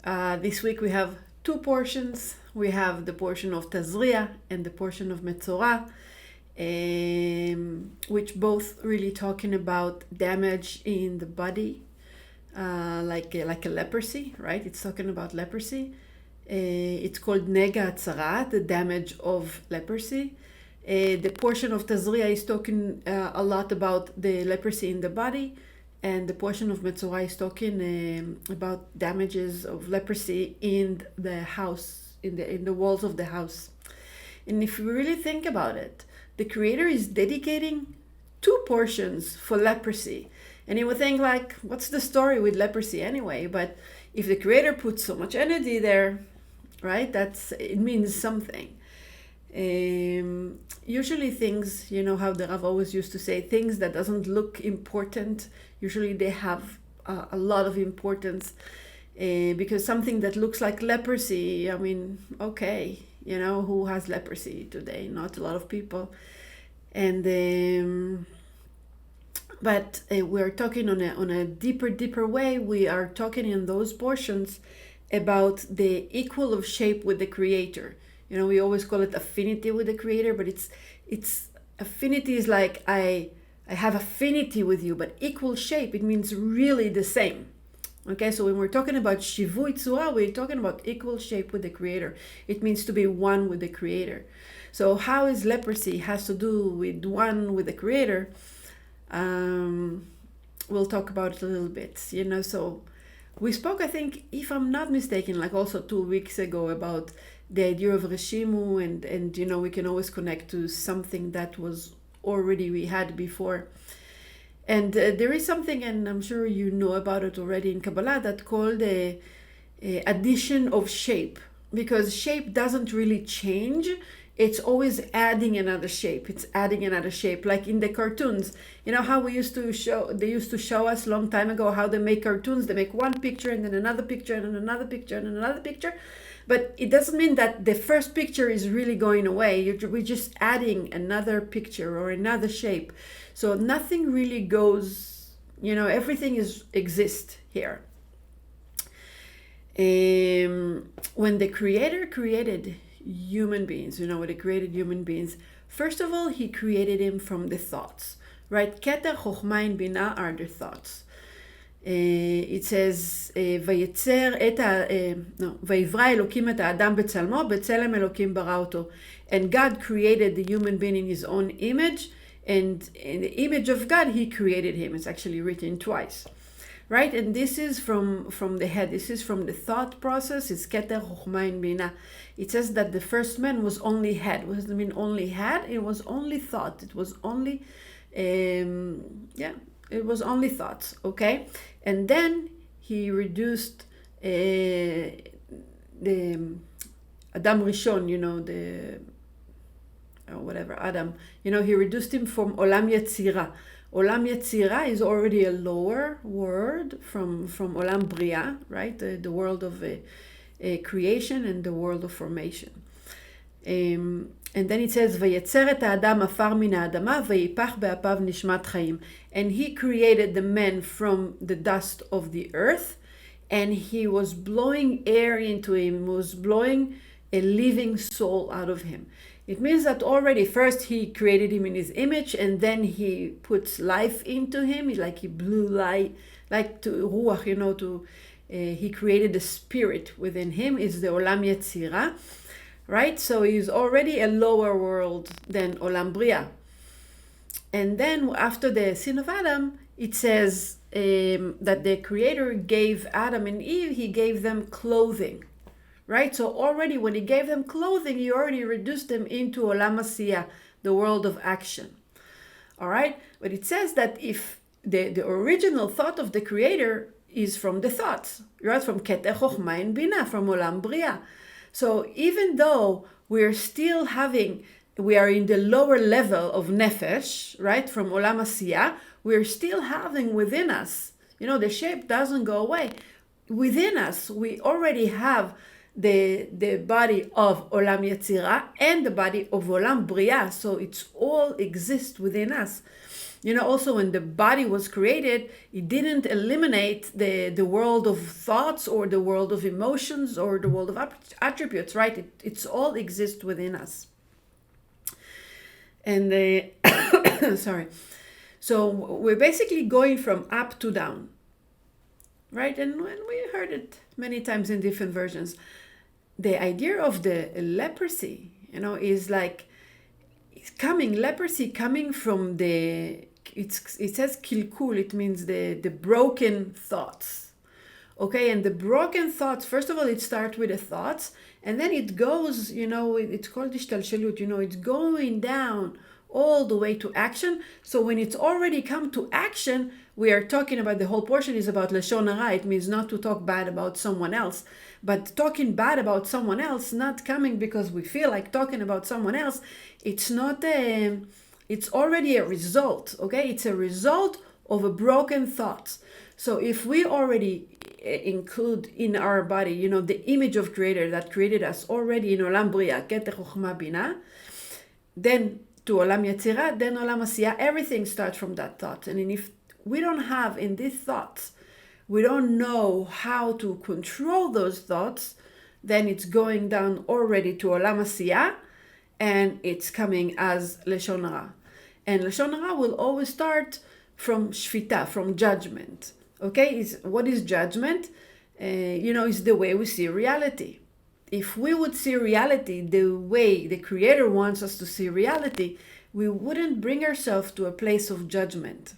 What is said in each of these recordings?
This week we have two portions. We have the portion of Tazria and the portion of Metzora, which both really talking about damage in the body, like a leprosy, right? It's talking about leprosy. It's called Nega Atzara, the damage of leprosy. The portion of Tazria is talking a lot about the leprosy in the body, and the portion of Metzora is talking about damages of leprosy in the house, in the walls of the house. And if we really think about it, the Creator is dedicating two portions for leprosy. And you would think, like, what's the story with leprosy anyway? But if the Creator puts so much energy there, right, it means something. Usually things, you know how the Rav always used to say, things that doesn't look important, usually they have a lot of importance, because something that looks like leprosy, I mean, okay, you know, who has leprosy today? Not a lot of people. And but we're talking on a deeper way. We are talking in those portions about the equal of shape with the Creator. You know, we always call it affinity with the Creator, but it's affinity is like I have affinity with you, but equal shape, it means really the same. Okay, so when we're talking about Shivui Tzura, we're talking about equal shape with the Creator. It means to be one with the Creator. So how is leprosy has to do with one with the Creator? We'll talk about it a little bit, you know. So we spoke, I think, if I'm not mistaken, like also 2 weeks ago, about the idea of Reshimu, and you know, we can always connect to something that was already we had before. And there is something, and I'm sure you know about it already in Kabbalah, that called a addition of shape, because shape doesn't really change. It's always adding another shape. It's adding another shape. Like in the cartoons, you know how they used to show us a long time ago how they make cartoons. They make one picture and then another picture and then another picture and another picture. But it doesn't mean that the first picture is really going away. We're just adding another picture or another shape. So nothing really goes, you know, everything exists here. When the Creator created human beings, you know, when he created human beings, first of all, he created him from the thoughts, right? Keter, Chochma, and Bina are the thoughts. It says, ויצר את ויברא אלוקים את האדם בצלמו, בצלם אלוקים ברא אותו. And God created the human being in his own image, and in the image of God, he created him. It's actually written twice. Right? And this is from the head. This is from the thought process. It's Keter, Chochma, and Bina. It says that the first man was only head. What does it mean only head? It was only thought. It was only, it was only thoughts, okay? And then he reduced the Adam Rishon, you know, Adam, you know, he reduced him from Olam Yetzira. Olam Yetzira is already a lower word from Olam Bria, right? The world of creation and the world of formation. And then it says, ויצר את האדם עפר מן האדמה, ויפח באפיו נשמת חיים. And he created the man from the dust of the earth, and he was blowing air into him, was blowing a living soul out of him. It means that already first he created him in his image, and then he puts life into him. Like he blew light, like to ruach, you know, he created a spirit within him. Is the Olam Yetzira, right? So he's already a lower world than Olam Bria. And then after the sin of Adam, it says that the Creator gave Adam and Eve, he gave them clothing. Right? So already when he gave them clothing, he already reduced them into Olam Asiyah, the world of action. All right? But it says that if the original thought of the Creator is from the thoughts, right? From Keter, Chochma, and Bina, from Olam Bria. So even though we are in the lower level of Nefesh, right? From Olam Asiyah, we're still having within us, you know, the shape doesn't go away. Within us, we already have the body of Olam Yetzira and the body of Olam Bria. So it's all exists within us. Also when the body was created, it didn't eliminate the world of thoughts or the world of emotions or the world of attributes, right? It's all exists within us. And sorry. So we're basically going from up to down, right? And when we heard it many times in different versions, the idea of the leprosy, is like leprosy coming from it says kilkul, it means the broken thoughts. Okay, and the broken thoughts, first of all, it starts with the thoughts, and then it goes, it's called ishtalshelut, it's going down all the way to action. So when it's already come to action, we are talking about, the whole portion is about lashon hara. It means not to talk bad about someone else, but talking bad about someone else, not coming because we feel like talking about someone else. It's not it's already a result, okay? It's a result of a broken thought. So if we already include in our body, the image of Creator that created us already in Olam Bria, Keter Chochma Bina, then to Olam Yetzira, then Olam Asiya, everything starts from that thought. And if we don't have in these thoughts, we don't know how to control those thoughts, then it's going down already to Olam Asiya, and it's coming as Lashon Hara. And Lashon Hara will always start from Shvita, from judgment. Okay, what is judgment? Is the way we see reality. If we would see reality the way the Creator wants us to see reality, we wouldn't bring ourselves to a place of judgment.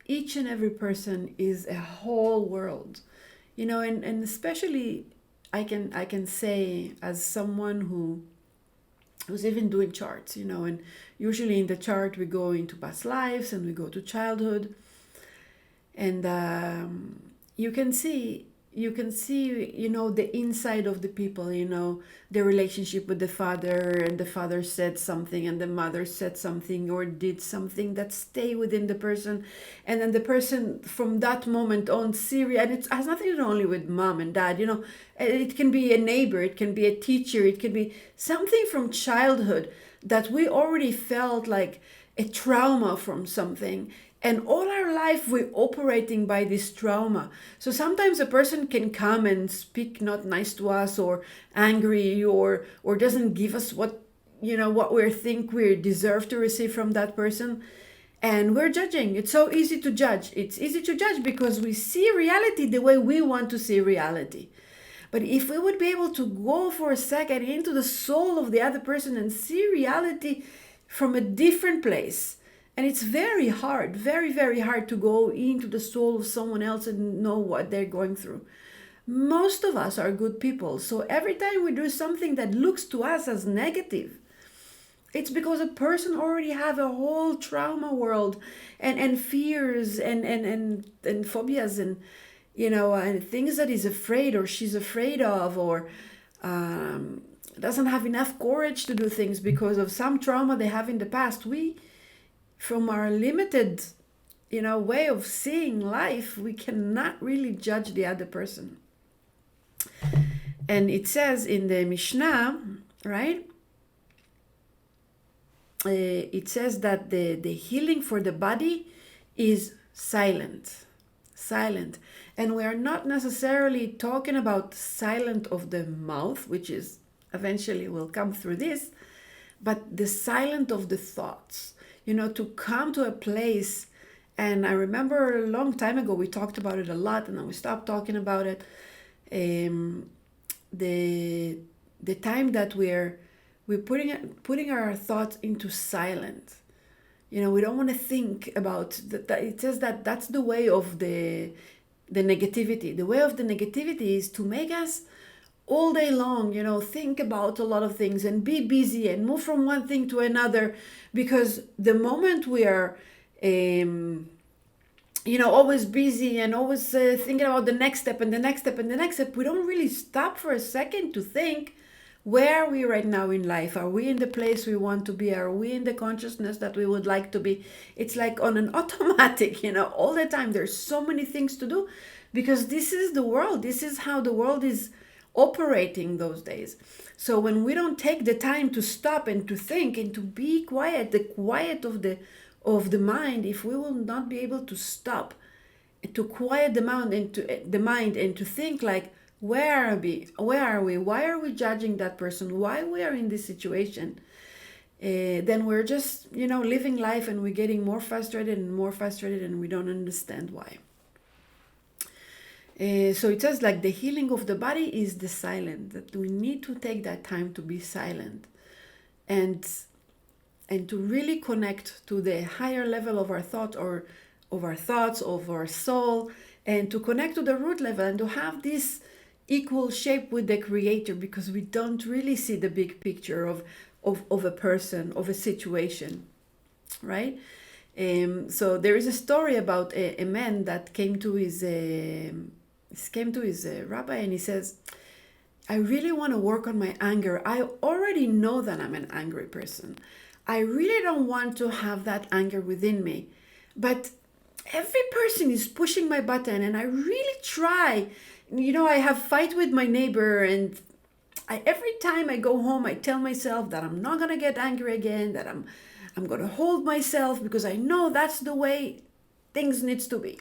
Each and every person is a whole world, and especially I can say, as someone who's even doing charts, and usually in the chart we go into past lives and we go to childhood. And you can see, the inside of the people, the relationship with the father, and the father said something and the mother said something or did something that stay within the person. And then the person from that moment on, serious, and it has nothing to do only with mom and dad, it can be a neighbor, it can be a teacher, it can be something from childhood that we already felt like a trauma from something. And all our life we're operating by this trauma. So sometimes a person can come and speak not nice to us, or angry, or doesn't give us what we think we deserve to receive from that person. And we're judging. It's so easy to judge. It's easy to judge because we see reality the way we want to see reality. But if we would be able to go for a second into the soul of the other person and see reality from a different place, and it's very hard, very, very hard to go into the soul of someone else and know what they're going through. Most of us are good people. So every time we do something that looks to us as negative, it's because a person already have a whole trauma world and fears and phobias and and things that he's afraid or she's afraid of, or doesn't have enough courage to do things because of some trauma they have in the past. We, from our limited way of seeing life, we cannot really judge the other person. And it says in the Mishnah, right, it says that the healing for the body is silent. And we are not necessarily talking about silent of the mouth, which is eventually will come through this, but the silent of the thoughts, to come to a place. And I remember a long time ago we talked about it a lot, and then we stopped talking about it. The time that we're putting our thoughts into silence. We don't want to think about that. It says that that's the way of the negativity. The way of the negativity is to make us all day long, think about a lot of things and be busy and move from one thing to another, because the moment we are always busy and always thinking about the next step and the next step and the next step, we don't really stop for a second to think, where are we right now in life? Are we in the place we want to be? Are we in the consciousness that we would like to be? It's like on an automatic, all the time. There's so many things to do because this is the world. This is how the world is operating those days. So when we don't take the time to stop and to think and to be quiet, the quiet of the mind, if we will not be able to stop, to quiet the mind and to think like, where are we? Why are we judging that person? Why we are in this situation? Then we're just, living life, and we're getting more frustrated and we don't understand why. So it says like the healing of the body is the silent, that we need to take that time to be silent and to really connect to the higher level of our thought, or of our thoughts, of our soul, and to connect to the root level and to have this equal shape with the Creator, because we don't really see the big picture of a person, of a situation, right? So there is a story about a man that came to his rabbi, and he says, I really want to work on my anger. I already know that I'm an angry person. I really don't want to have that anger within me. But every person is pushing my button, and I really try. I have fight with my neighbor, and every time I go home, I tell myself that I'm not going to get angry again, that I'm going to hold myself, because I know that's the way things needs to be.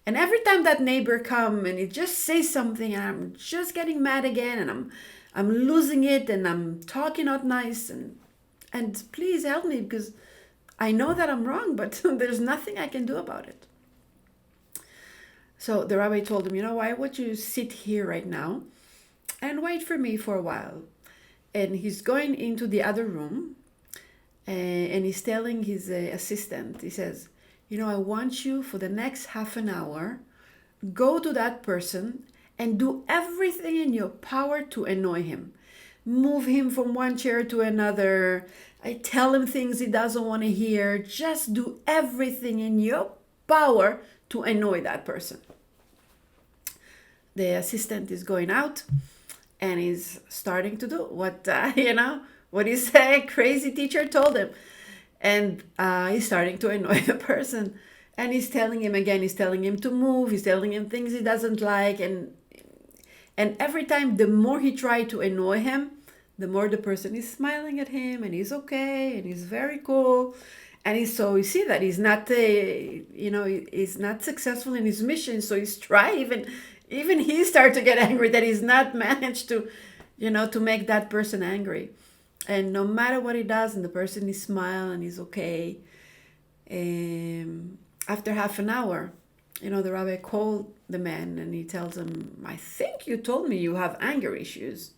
And every time that neighbor come and it just says something, and I'm just getting mad again, and I'm losing it, and I'm talking not nice, and please help me, because I know that I'm wrong, but there's nothing I can do about it. So the rabbi told him, why would you sit here right now and wait for me for a while? And he's going into the other room, and he's telling his assistant, he says, I want you for the next half an hour, go to that person and do everything in your power to annoy him. Move him from one chair to another. I tell him things he doesn't want to hear. Just do everything in your power to annoy that person. The assistant is going out, and he's starting to do what his crazy teacher told him. And he's starting to annoy the person. And he's telling him to move. He's telling him things he doesn't like. And every time, the more he tried to annoy him, the more the person is smiling at him, and he's okay, and he's very cool. And you see that he's not, he's not successful in his mission. So he's trying, even he started to get angry that he's not managed to, to make that person angry. And no matter what he does, and the person is smiling and he's okay. After half an hour, the rabbi called the man, and he tells him, I think you told me you have anger issues.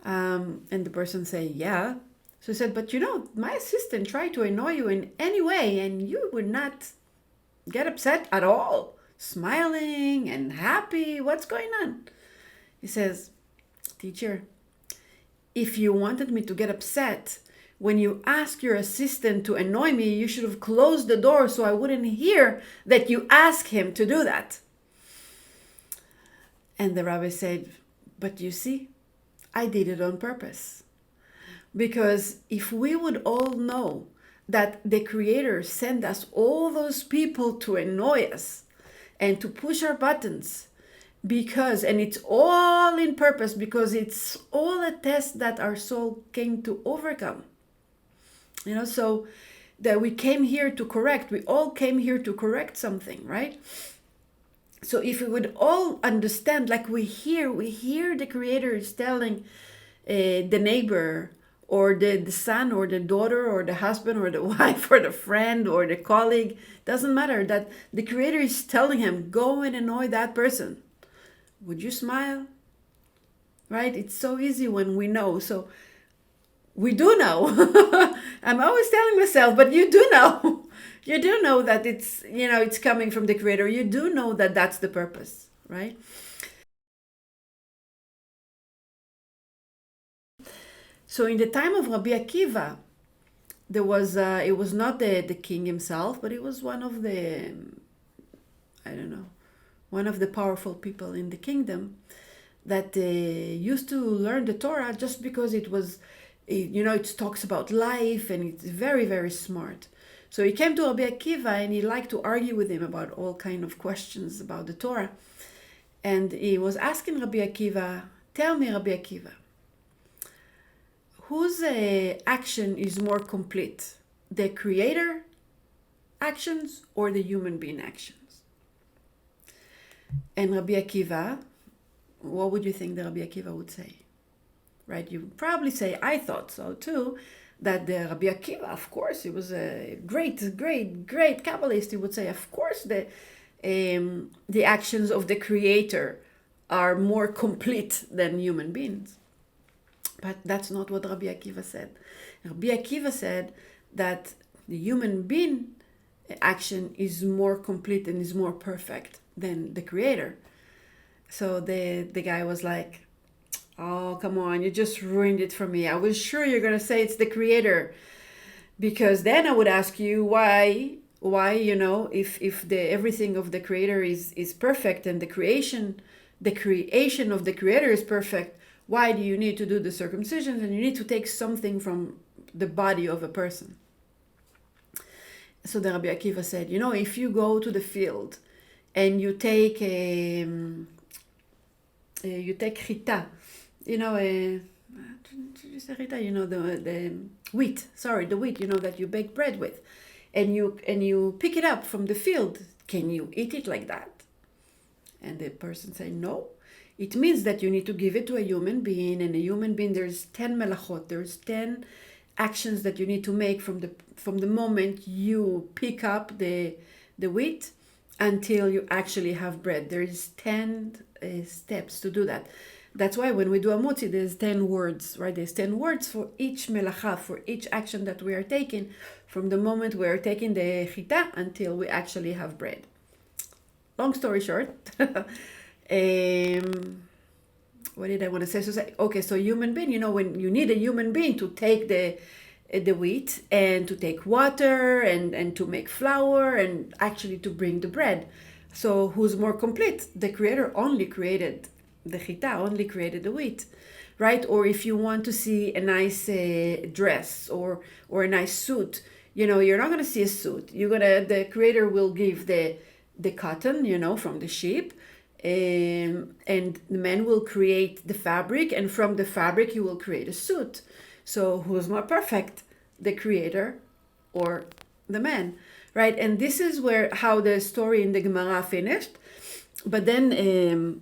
And the person say, yeah. So he said, but my assistant tried to annoy you in any way, and you would not get upset at all, smiling and happy. What's going on? He says, teacher, if you wanted me to get upset, when you asked your assistant to annoy me, you should have closed the door so I wouldn't hear that you asked him to do that. And the rabbi said, but you see, I did it on purpose. Because if we would all know that the Creator sent us all those people to annoy us and to push our buttons, and it's all in purpose, because it's all a test that our soul came to overcome. So that we came here to correct. We all came here to correct something, right? So if we would all understand, like we hear the Creator is telling the neighbor, or the son, or the daughter, or the husband, or the wife, or the friend, or the colleague, doesn't matter, that the Creator is telling him, go and annoy that person. Would you smile? Right? It's so easy when we know. So we do know. I'm always telling myself, but you do know. You do know that it's coming from the Creator. You do know that that's the purpose, right? So in the time of Rabbi Akiva, there was it was not the king himself, but it was one of the, one of the powerful people in the kingdom that used to learn the Torah just because it was, it talks about life, and it's very, very smart. So he came to Rabbi Akiva, and he liked to argue with him about all kind of questions about the Torah. And he was asking Rabbi Akiva, tell me, Rabbi Akiva, whose action is more complete? The creator actions or the human being actions? And Rabbi Akiva, what would you think that Rabbi Akiva would say? Right? You would probably say, I thought so too, that the Rabbi Akiva, of course, he was a great Kabbalist. He would say, of course, the actions of the creator are more complete than human beings. But that's not what Rabbi Akiva said. Rabbi Akiva said that the human being action is more complete and is more perfect than the creator. So the guy was like, oh, come on, you just ruined it for me. I was sure you're going to say it's the creator, because then I would ask you why, if the everything of the creator is perfect and the creation of the creator is perfect, why do you need to do the circumcision and you need to take something from the body of a person? So the Rabbi Akiva said, if you go to the field and you take chita, the wheat, the wheat, that you bake bread with, and you pick it up from the field, can you eat it like that? And the person said, no. It means that you need to give it to a human being, and a human being, there's 10 melachot, there's 10 actions that you need to make from the moment you pick up the wheat until you actually have bread. There's 10 steps to do that. That's why when we do a motzi, there's 10 words, right? There's 10 words for each melacha, for each action that we are taking, from the moment we are taking the chita until we actually have bread. Long story short, what did I want to say? So human being, when you need a human being to take the wheat and to take water and to make flour and actually to bring the bread. So who's more complete? The creator only created the chita, only created the wheat, right? Or if you want to see a nice dress or a nice suit, you're not going to see a suit. The creator will give the cotton, from the sheep, and the man will create the fabric, and from the fabric you will create a suit. So who's more perfect, the creator or the man, right? And this is how the story in the Gemara finished. But then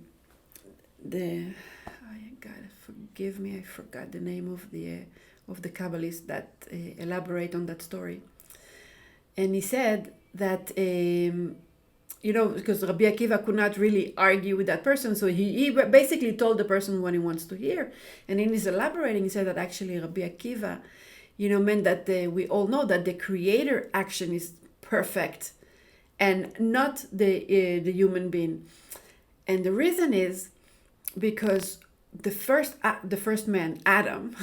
God forgive me, I forgot the name of the Kabbalist that elaborate on that story. And he said that because Rabbi Akiva could not really argue with that person, so he basically told the person what he wants to hear. And in his elaborating, he said that actually Rabbi Akiva, meant that we all know that the creator action is perfect and not the human being. And the reason is because the first man, Adam,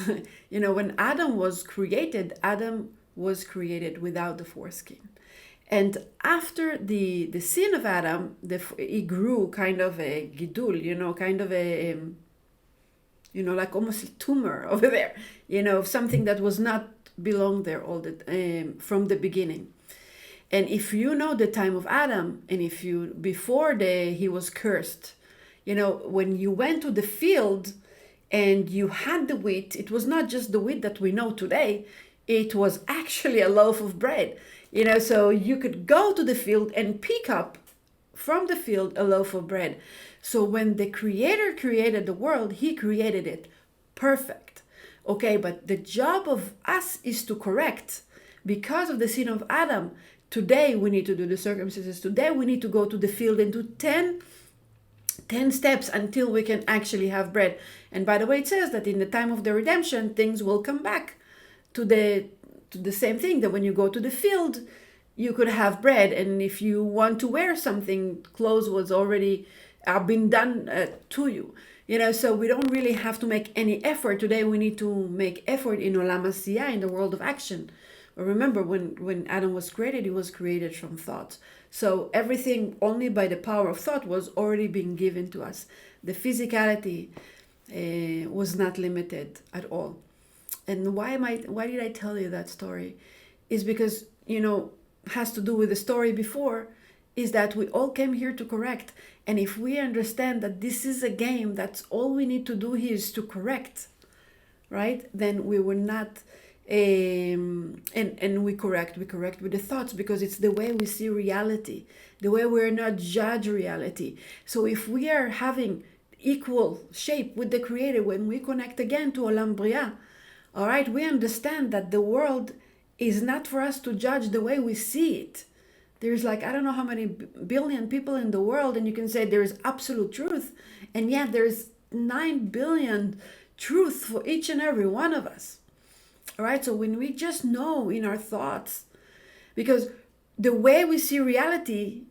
when Adam was created without the foreskin. And after the sin of Adam, he grew kind of a gidul, kind of a, like almost a tumor over there, something that was not belong there from the beginning. And if you know the time of Adam, and before he was cursed, when you went to the field and you had the wheat, it was not just the wheat that we know today, it was actually a loaf of bread. So you could go to the field and pick up from the field a loaf of bread. So when the creator created the world, he created it perfect. Okay, but the job of us is to correct. Because of the sin of Adam, today we need to do the circumcisions. Today we need to go to the field and do 10 steps until we can actually have bread. And by the way, it says that in the time of the redemption, things will come back to the same thing, that when you go to the field, you could have bread. And if you want to wear something, clothes was already been done to you. So we don't really have to make any effort. Today we need to make effort in Olam Asiyah, in the world of action. But remember, when Adam was created, he was created from thought. So everything only by the power of thought was already being given to us. The physicality was not limited at all. And why did I tell you that story? Is because, has to do with the story before. is that we all came here to correct. And if we understand that this is a game, that's all we need to do here is to correct, right? Then we will not, and we correct with the thoughts, because it's the way we see reality, the way we're not judge reality. So if we are having equal shape with the Creator, when we connect again to Olam Bria, all right, we understand that the world is not for us to judge the way we see it. There's like, I don't know how many billion people in the world, and you can say there is absolute truth, and yet there's 9 billion truth for each and every one of us. All right, so when we just know in our thoughts, because the way we see reality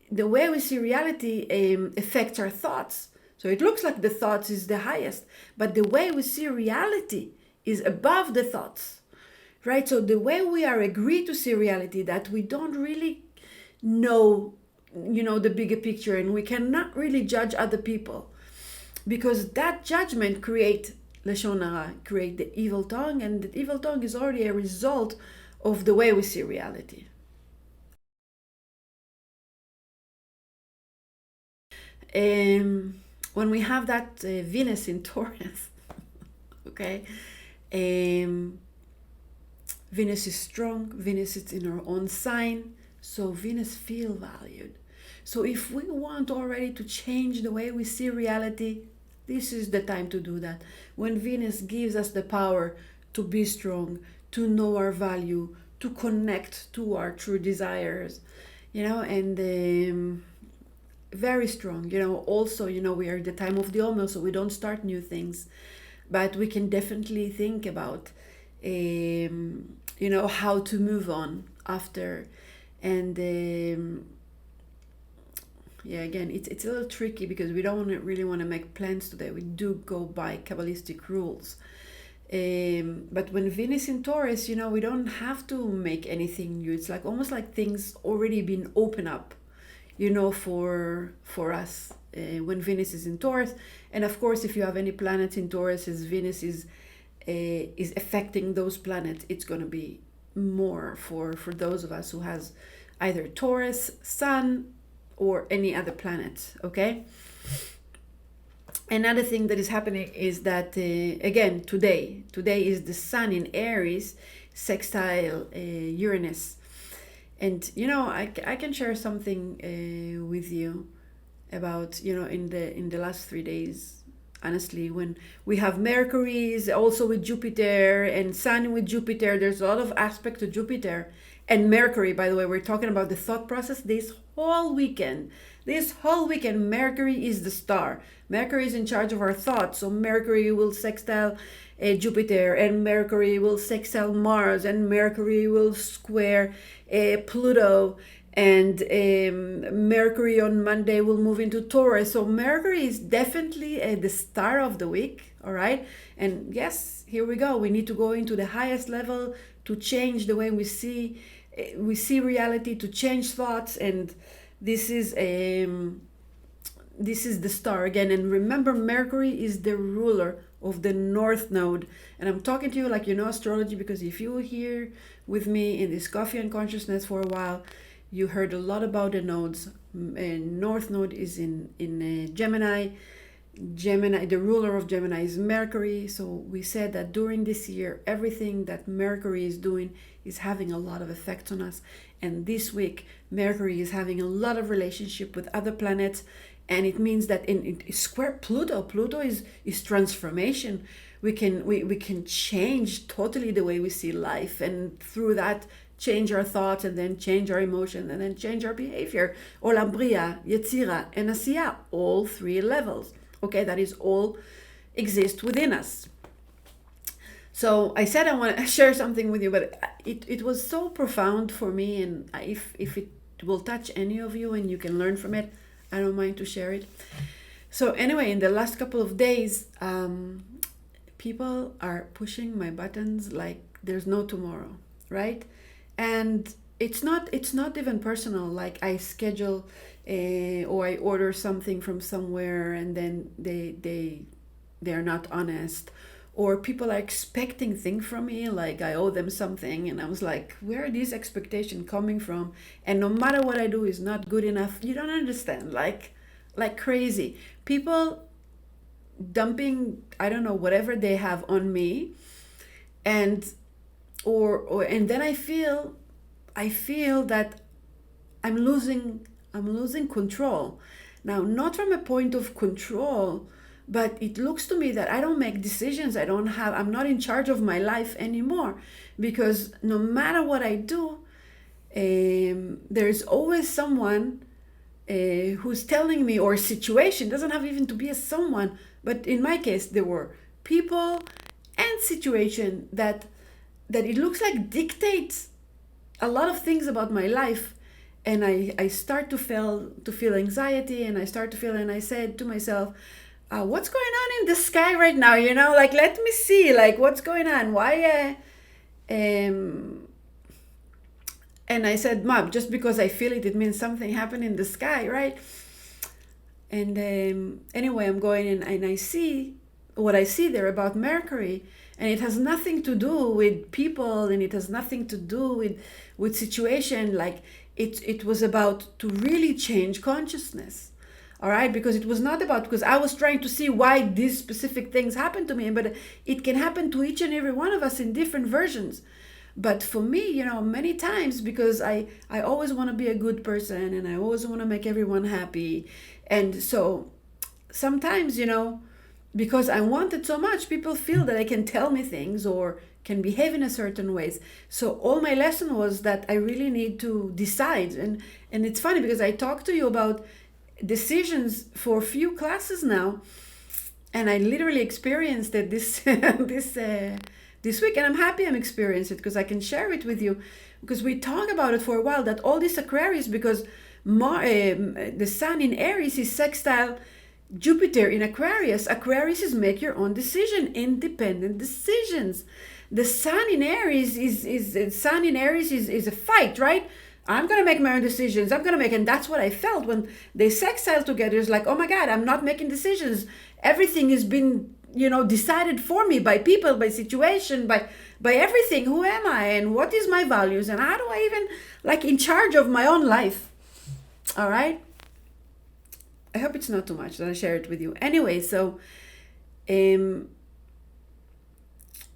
affects our thoughts. So it looks like the thoughts is the highest, but the way we see reality is above the thoughts, right? So the way we are agreed to see reality, that we don't really know, the bigger picture, and we cannot really judge other people, because that judgment create Lashon Hara, create the evil tongue, and the evil tongue is already a result of the way we see reality. When we have that Venus in Taurus, okay, Venus is strong, Venus is in her own sign, so Venus feel valued. So if we want already to change the way we see reality, this is the time to do that. When Venus gives us the power to be strong, to know our value, to connect to our true desires, and very strong. Also, we are at the time of the Omer, so we don't start new things, but we can definitely think about, how to move on after. And again, it's a little tricky, because we don't really want to make plans today. We do go by Kabbalistic rules. But when Venus in Taurus, we don't have to make anything new. It's like almost like things already been opened up, for us, when Venus is in Taurus. And of course, if you have any planets in Taurus, as Venus is affecting those planets, it's going to be more for those of us who has either Taurus, Sun, or any other planet, okay? Another thing that is happening is that, again, today is the Sun in Aries, sextile Uranus. And, I can share something with you about, in the last 3 days, honestly, when we have Mercury is also with Jupiter, and Sun with Jupiter. There's a lot of aspect to Jupiter and Mercury. By the way, we're talking about the thought process this whole weekend. Mercury is the star. Mercury is in charge of our thoughts. So Mercury will sextile Jupiter, and Mercury will sextile Mars, and Mercury will square Pluto, and Mercury on Monday will move into Taurus. So Mercury is definitely the star of the week, all right? And yes, here we go. We need to go into the highest level to change the way we see reality, to change thoughts, and this is the star again. And remember, Mercury is the ruler of the North Node. And I'm talking to you like astrology, because if you were here with me in this Coffee and Consciousness for a while, you heard a lot about the nodes. North Node is in Gemini. The ruler of Gemini is Mercury. So we said that during this year, everything that Mercury is doing is having a lot of effects on us. And this week, Mercury is having a lot of relationship with other planets. And it means that in square Pluto is transformation. We can change totally the way we see life, and through that change our thoughts, and then change our emotion, and then change our behavior. Olam Bria, Yetzira, and Asiya, all 3 levels. Okay, that is all exist within us. So I said I want to share something with you, but it was so profound for me, and if it will touch any of you and you can learn from it, I don't mind to share it. So anyway, in the last couple of days, people are pushing my buttons like there's no tomorrow, right? And it's not even personal. Like I schedule or I order something from somewhere, and then they are not honest, or people are expecting things from me, like I owe them something, and I was like, where are these expectations coming from? And no matter what I do is not good enough. You don't understand, like crazy. People dumping, I don't know, whatever they have on me, and and then I feel that I'm losing control. Now, not from a point of control, but it looks to me that I don't make decisions. I'm not in charge of my life anymore, because no matter what I do, there's always someone who's telling me, or a situation, doesn't have even to be a someone, but in my case, there were people and situation that it looks like dictates a lot of things about my life. And I start to feel anxiety, and I said to myself, what's going on in the sky right now? Like, let me see, like, what's going on? Why? And I said, Mom, just because I feel it means something happened in the sky, right? And anyway, I'm going and I see what I see there about Mercury, and it has nothing to do with people, and it has nothing to do with situation. Like, it was about to really change consciousness. All right, because it was not about, because I was trying to see why these specific things happened to me, but it can happen to each and every one of us in different versions. But for me, many times, because I always want to be a good person, and I always want to make everyone happy. And so sometimes, because I want it so much, people feel that they can tell me things or can behave in a certain ways. So all my lesson was that I really need to decide. And it's funny, because I talked to you about decisions for a few classes now, and I literally experienced it this week, and I'm happy I'm experiencing it, because I can share it with you, because we talk about it for a while, that all this Aquarius, because the sun in Aries is sextile Jupiter in Aquarius. Aquarius is make your own decision, independent decisions. The sun in Aries is a fight, right? I'm going to make my own decisions. And that's what I felt when they sextile together. It's like, oh my God, I'm not making decisions. Everything has been, decided for me by people, by situation, by everything. Who am I, and what is my values, and how do I even, in charge of my own life? All right. I hope it's not too much that I share it with you. Anyway, so, and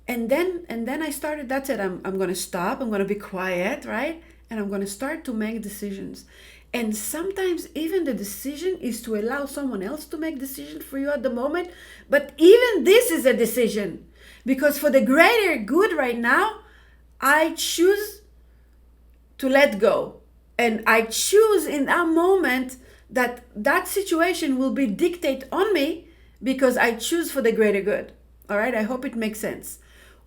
then I started, that's it. I'm going to stop. I'm going to be quiet, right? And I'm going to start to make decisions. And sometimes even the decision is to allow someone else to make decision for you at the moment. But even this is a decision, because for the greater good right now, I choose to let go. And I choose in that moment that situation will be dictate on me, because I choose for the greater good. All right, I hope it makes sense.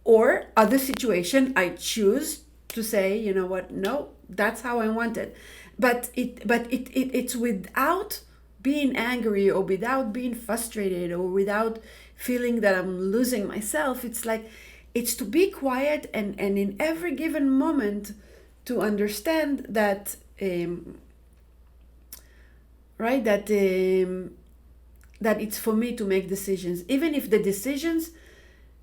Or other situation, I choose to say, you know what, no, that's how I want it. But it's without being angry, or without being frustrated, or without feeling that I'm losing myself. It's like, it's to be quiet, and in every given moment to understand that right, that it's for me to make decisions, even if the decisions,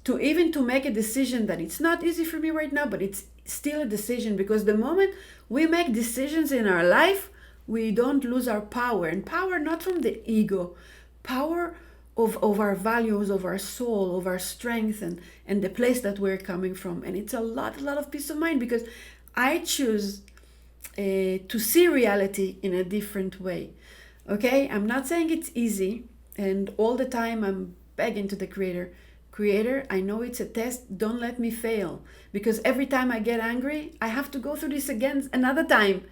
to make a decision that it's not easy for me right now, but it's still a decision, because the moment we make decisions in our life, we don't lose our power. And power not from the ego, power of our values, of our soul, of our strength, and the place that we're coming from. And it's a lot of peace of mind, because I choose to see reality in a different way. Okay, I'm not saying it's easy, and all the time I'm begging to the Creator, I know it's a test, don't let me fail, because every time I get angry, I have to go through this again another time.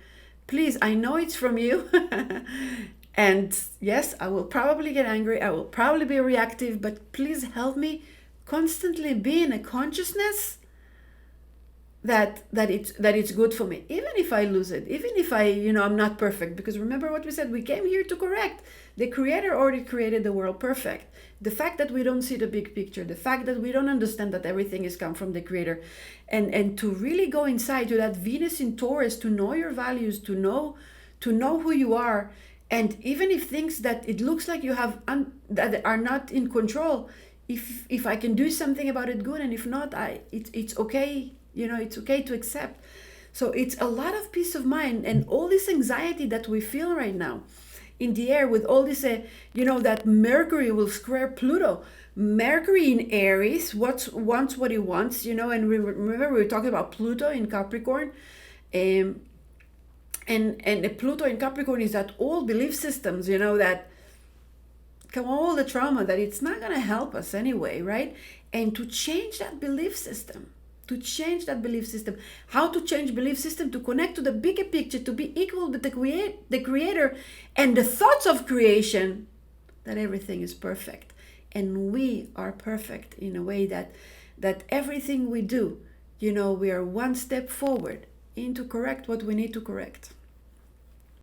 Please, I know it's from you. And yes, I will probably get angry, I will probably be reactive, but please help me constantly be in a consciousness that it's good for me, even if I lose it, even if I'm not perfect, because remember what we said, we came here to correct. The Creator already created the world perfect. The fact that we don't see the big picture, the fact that we don't understand that everything is come from the Creator, and to really go inside to that Venus in Taurus, to know your values, to know who you are. And even if things that it looks like you have that are not in control, if I can do something about it, good, and if not, it's okay. It's okay to accept. So it's a lot of peace of mind, and all this anxiety that we feel right now in the air with all this, that Mercury will square Pluto. Mercury in Aries wants what he wants, and remember we were talking about Pluto in Capricorn, and Pluto in Capricorn is that old belief systems, that come all the trauma that it's not going to help us anyway, right? And to change that belief system. How to change belief system? To connect to the bigger picture, to be equal with the creator and the thoughts of creation, that everything is perfect. And we are perfect in a way that everything we do, we are one step forward into correct what we need to correct.